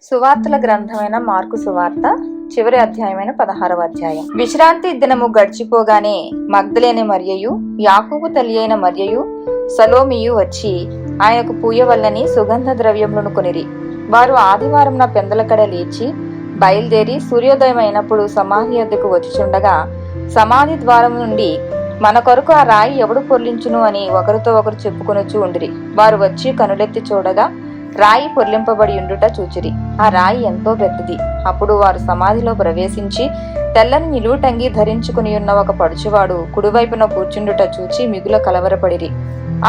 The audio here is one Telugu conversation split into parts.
సువార్తల గ్రంథమైన మార్కు సువార్త చివరి అధ్యాయమైన 16వ అధ్యాయం. విశ్రాంతి దినము గడిచిపోగానే మగ్దలేని మరియయు, యాకోబు తల్లి అయిన మరియయు, సలోమియు వచ్చి ఆయనకు పూయవల్లని సుగంధ ద్రవ్యములను కొనిరి. వారు ఆదివారంన పెందలకడ లేచి బయలుదేరి సూర్యోదయం అయినప్పుడు సమాధి వద్దకు వచ్చిచుండగా సమాధి ద్వారం నుండి, మన కొరకు ఆ రాయి ఎవడు పొర్లించును అని ఒకరితో ఒకరు చెప్పుకొనుచూ ఉండిరి. వారు వచ్చి కనులెత్తి చూడగా రాయి పొర్లింపబడి ఉండుట చూచిరి. ఆ రాయి ఎంతో పెద్దది. అప్పుడు వారు సమాధిలో ప్రవేశించి తెల్లని నిలువుటంగి ధరించుకుని ఉన్న ఒక పడుచువాడు కుడివైపున కూర్చుండుట చూచి మిగుల కలవరపడిరి.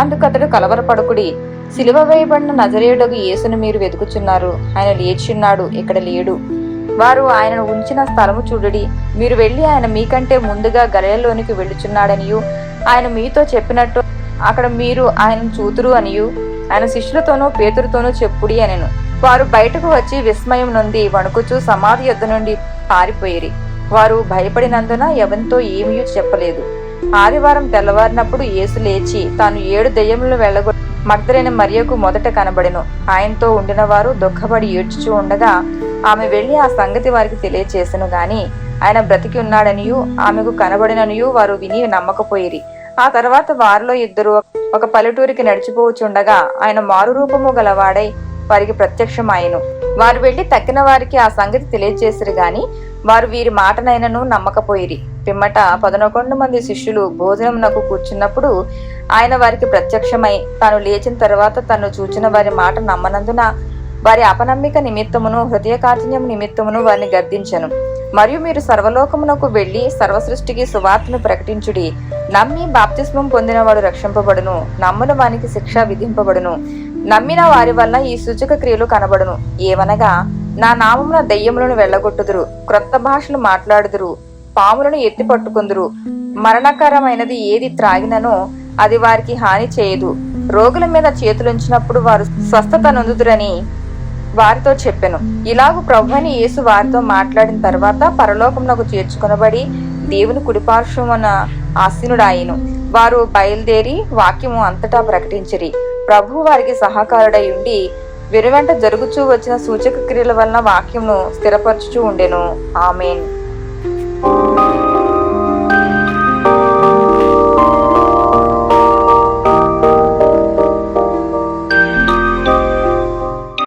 అందుకతడు, కలవరపడుకుడి, సిలువ వేయబడిన నజరేయుడగు యేసును మీరు వెతుకుచున్నారు. ఆయన లేచియున్నాడు, ఇక్కడ లేడు. వారు ఆయనను ఉంచిన స్థలము చూడుడి. మీరు వెళ్లి ఆయన మీకంటే ముందుగా గలిలయలోనికి వెళ్ళుచున్నాడనియు, ఆయన మీతో చెప్పినట్టు అక్కడ మీరు ఆయనను చూతురు అనియు ఆయన శిష్యులతోనూ పేతురుతోనూ చెప్పుడి అనెను. వారు బయటకు వచ్చి విస్మయం నొంది వణుకుచూ సమాధి యొద్ద నుండి పారిపోయిరి. వారు భయపడినందున ఎవరితో ఏమీ చెప్పలేదు. ఆదివారం తెల్లవారినప్పుడు యేసు లేచి తాను 7 దెయ్యములను వెళ్ళగొట్టి మగ్దలేని మరియకు మొదట కనబడెను. ఆయనతో ఉండిన వారు దుఃఖపడి ఏడ్చుచూ ఉండగా ఆమె వెళ్లి ఆ సంగతి వారికి తెలియచేసెను గాని ఆయన బ్రతికి ఉన్నాడనియు ఆమెకు కనబడిననియు వారు విని నమ్మకపోయిరి. ఆ తర్వాత వారిలో 2 ఒక పల్లెటూరికి నడిచిపోవచ్చుండగా ఆయన మారు రూపము గలవాడై వారికి ప్రత్యక్షమాయెను. వారు వెళ్లి తక్కిన వారికి ఆ సంగతి తెలియచేసిరు గాని వారు వీరి మాటనైనను నమ్మకపోయిరి. పిమ్మట 11 మంది శిష్యులు భోజనమునకు కూర్చున్నప్పుడు ఆయన వారికి ప్రత్యక్షమై తాను లేచిన తర్వాత తను చూచిన వారి మాట నమ్మనందున వారి అపనమ్మిక నిమిత్తమును హృదయ కాఠిన్యం నిమిత్తమును వారిని గద్దించెను. మరియు మీరు సర్వలోకమునకు వెళ్లి సర్వసృష్టికి సువార్తను ప్రకటించుడి. నమ్మి బాప్తిస్మం పొందినవాడు రక్షింపబడును, నమ్మని వానికి శిక్ష విధింపబడును. నమ్మిన వారి వల్ల ఈ సూచక క్రియలు కనబడును. ఏవనగా, నా నామమున దెయ్యములను వెళ్ళగొట్టుదురు, క్రొత్త భాషలు మాట్లాడుదురు, పాములను ఎత్తి పట్టుకుందురు, మరణకరమైనది ఏది త్రాగిననో అది వారికి హాని చేయదు, రోగుల మీద చేతులుంచినప్పుడు వారు స్వస్థత నొందుదురని వారితో చెప్పెను. ఇలాగు ప్రభువైన యేసు వారితో మాట్లాడిన తర్వాత పరలోకమునకు చేర్చుకొనబడి దేవుని కుడిపార్శ్వమున ఆసీనుడాయెను. వారు బయలుదేరి వాక్యము అంతటా ప్రకటించిరి. ప్రభు వారికి సహకారుడై ఉండి వెనువెంట జరుగుచూ వచ్చిన సూచక క్రియల వలన వాక్యమును స్థిరపరచుచూ ఉండెను. ఆమేన్.